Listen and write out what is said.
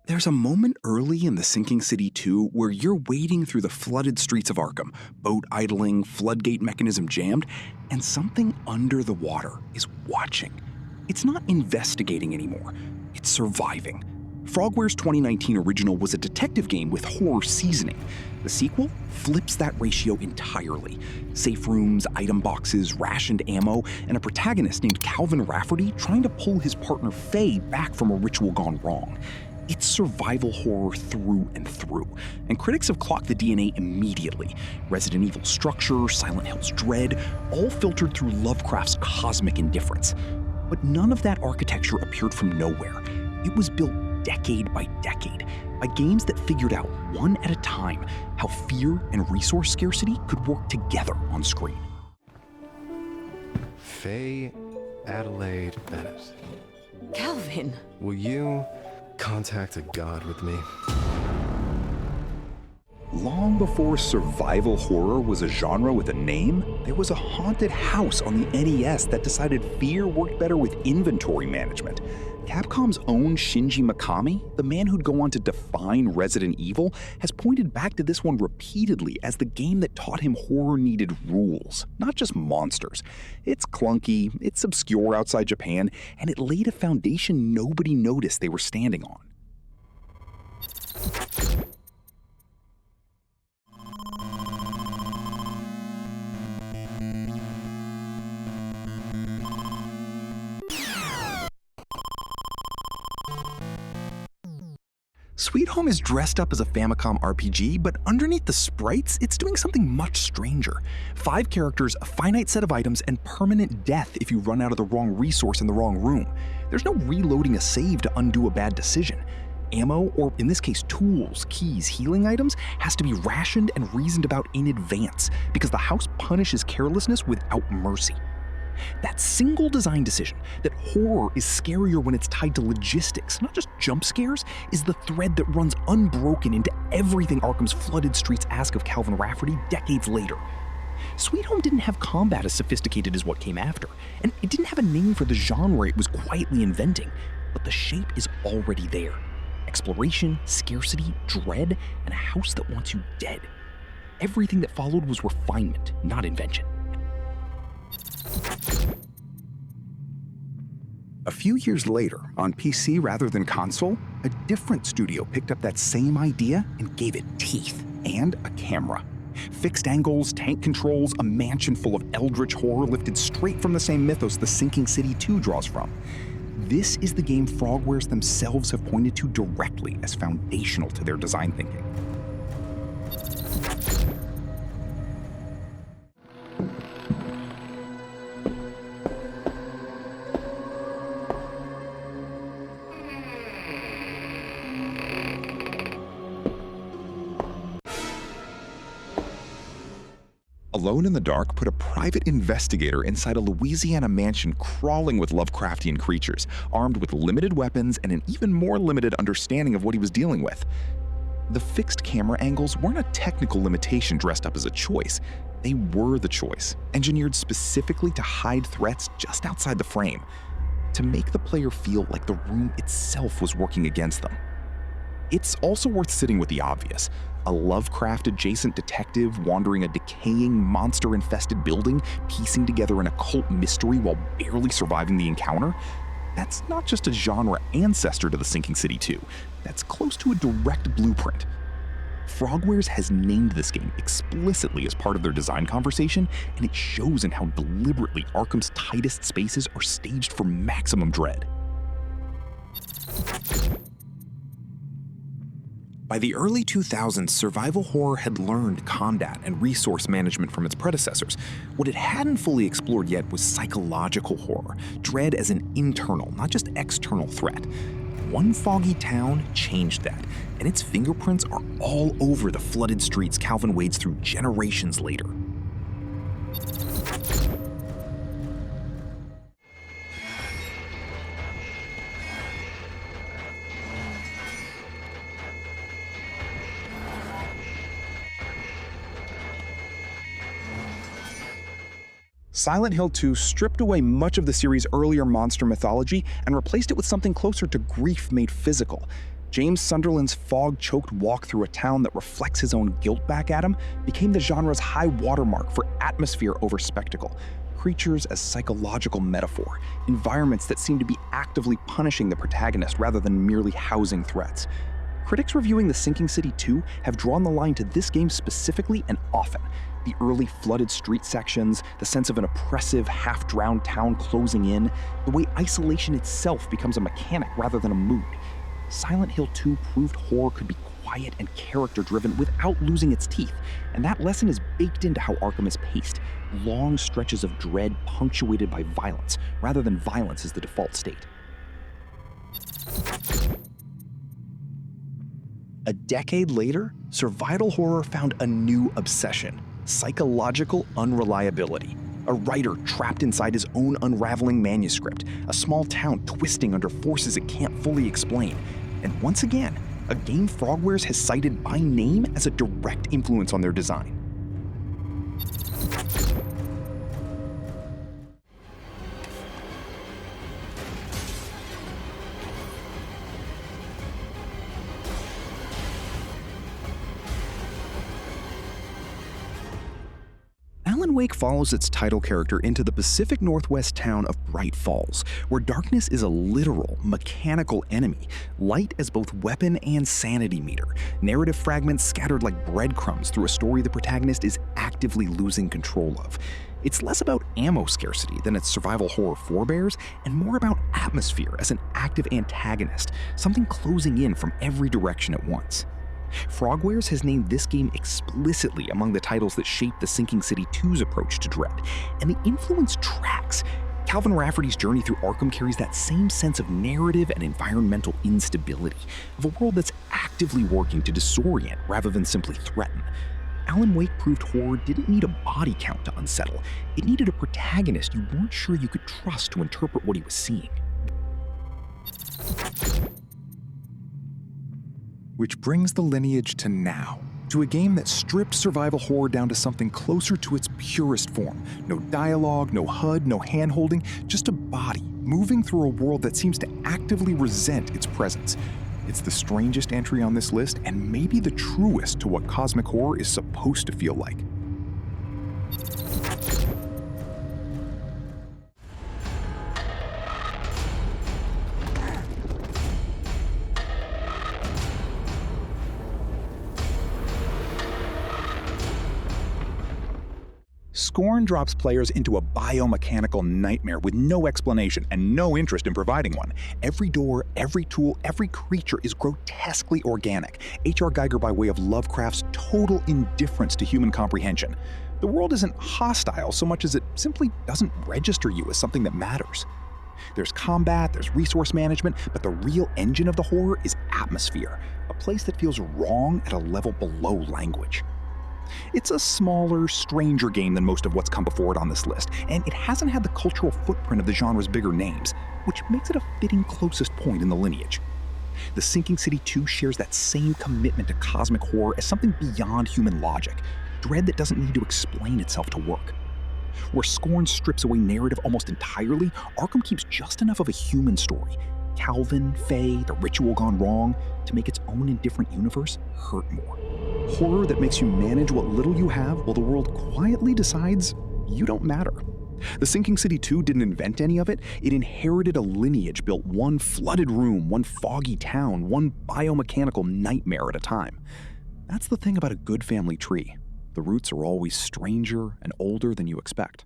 There's a moment early in The Sinking City 2 where you're wading through the flooded streets of Arkham, boat idling, floodgate mechanism jammed, and something under the water is watching. It's not investigating anymore, it's surviving. Frogwares' 2019 original was a detective game with horror seasoning. The sequel flips that ratio entirely. Safe rooms, item boxes, rationed ammo, and a protagonist named Calvin Rafferty trying to pull his partner Faye back from a ritual gone wrong. It's survival horror through and through, and critics have clocked the DNA immediately. Resident Evil structure, Silent Hill's dread, all filtered through Lovecraft's cosmic indifference. But none of that architecture appeared from nowhere. It was built decade by decade, by games that figured out one at a time how fear and resource scarcity could work together on screen. Faye Adelaide Bennett. Calvin! Will you contact a god with me? Long before survival horror was a genre with a name, there was a haunted house on the NES that decided fear worked better with inventory management. Capcom's own Shinji Mikami, the man who'd go on to define Resident Evil, has pointed back to this one repeatedly as the game that taught him horror needed rules, not just monsters. It's clunky, it's obscure outside Japan, and it laid a foundation nobody noticed they were standing on. Sweet Home is dressed up as a Famicom RPG, but underneath the sprites, it's doing something much stranger. 5 characters, a finite set of items, and permanent death if you run out of the wrong resource in the wrong room. There's no reloading a save to undo a bad decision. Ammo, or in this case tools, keys, healing items, has to be rationed and reasoned about in advance, because the house punishes carelessness without mercy. That single design decision, that horror is scarier when it's tied to logistics, not just jump scares, is the thread that runs unbroken into everything Arkham's flooded streets ask of Calvin Rafferty decades later. Sweet Home didn't have combat as sophisticated as what came after, and it didn't have a name for the genre it was quietly inventing, but the shape is already there. Exploration, scarcity, dread, and a house that wants you dead. Everything that followed was refinement, not invention. A few years later, on PC rather than console, a different studio picked up that same idea and gave it teeth and a camera. Fixed angles, tank controls, a mansion full of eldritch horror lifted straight from the same mythos The Sinking City 2 draws from. This is the game Frogwares themselves have pointed to directly as foundational to their design thinking. Alone in the Dark put a private investigator inside a Louisiana mansion crawling with Lovecraftian creatures, armed with limited weapons and an even more limited understanding of what he was dealing with. The fixed camera angles weren't a technical limitation dressed up as a choice. They were the choice, engineered specifically to hide threats just outside the frame, to make the player feel like the room itself was working against them. It's also worth sitting with the obvious. A Lovecraft-adjacent detective wandering a decaying, monster-infested building, piecing together an occult mystery while barely surviving the encounter? That's not just a genre ancestor to The Sinking City 2. That's close to a direct blueprint. Frogwares has named this game explicitly as part of their design conversation, and it shows in how deliberately Arkham's tightest spaces are staged for maximum dread. By the early 2000s, survival horror had learned combat and resource management from its predecessors. What it hadn't fully explored yet was psychological horror, dread as an internal, not just external threat. One foggy town changed that, and its fingerprints are all over the flooded streets Calvin wades through generations later. Silent Hill 2 stripped away much of the series' earlier monster mythology and replaced it with something closer to grief made physical. James Sunderland's fog-choked walk through a town that reflects his own guilt back at him became the genre's high watermark for atmosphere over spectacle. Creatures as psychological metaphor, environments that seem to be actively punishing the protagonist rather than merely housing threats. Critics reviewing The Sinking City 2 have drawn the line to this game specifically and often. The early flooded street sections, the sense of an oppressive, half-drowned town closing in, the way isolation itself becomes a mechanic rather than a mood. Silent Hill 2 proved horror could be quiet and character-driven without losing its teeth, and that lesson is baked into how Arkham is paced. Long stretches of dread punctuated by violence, rather than violence as the default state. A decade later, survival horror found a new obsession: psychological unreliability. A writer trapped inside his own unraveling manuscript, a small town twisting under forces it can't fully explain. And once again, a game Frogwares has cited by name as a direct influence on their design. Alan Wake follows its title character into the Pacific Northwest town of Bright Falls, where darkness is a literal, mechanical enemy, light as both weapon and sanity meter, narrative fragments scattered like breadcrumbs through a story the protagonist is actively losing control of. It's less about ammo scarcity than its survival horror forebears, and more about atmosphere as an active antagonist, something closing in from every direction at once. Frogwares has named this game explicitly among the titles that shaped the Sinking City 2's approach to dread, and the influence tracks. Calvin Rafferty's journey through Arkham carries that same sense of narrative and environmental instability, of a world that's actively working to disorient rather than simply threaten. Alan Wake proved horror didn't need a body count to unsettle. It needed a protagonist you weren't sure you could trust to interpret what he was seeing. Which brings the lineage to now, to a game that stripped survival horror down to something closer to its purest form. No dialogue, no HUD, no hand-holding, just a body moving through a world that seems to actively resent its presence. It's the strangest entry on this list, and maybe the truest to what cosmic horror is supposed to feel like. Scorn drops players into a biomechanical nightmare with no explanation and no interest in providing one. Every door, every tool, every creature is grotesquely organic. H.R. Geiger by way of Lovecraft's total indifference to human comprehension. The world isn't hostile so much as it simply doesn't register you as something that matters. There's combat, there's resource management, but the real engine of the horror is atmosphere, a place that feels wrong at a level below language. It's a smaller, stranger game than most of what's come before it on this list, and it hasn't had the cultural footprint of the genre's bigger names, which makes it a fitting closest point in the lineage. The Sinking City 2 shares that same commitment to cosmic horror as something beyond human logic, dread that doesn't need to explain itself to work. Where Scorn strips away narrative almost entirely, Arkham keeps just enough of a human story, Calvin, Faye, the ritual gone wrong, to make its own indifferent universe hurt more. Horror that makes you manage what little you have while the world quietly decides you don't matter. The Sinking City 2 didn't invent any of it. It inherited a lineage built one flooded room, one foggy town, one biomechanical nightmare at a time. That's the thing about a good family tree. The roots are always stranger and older than you expect.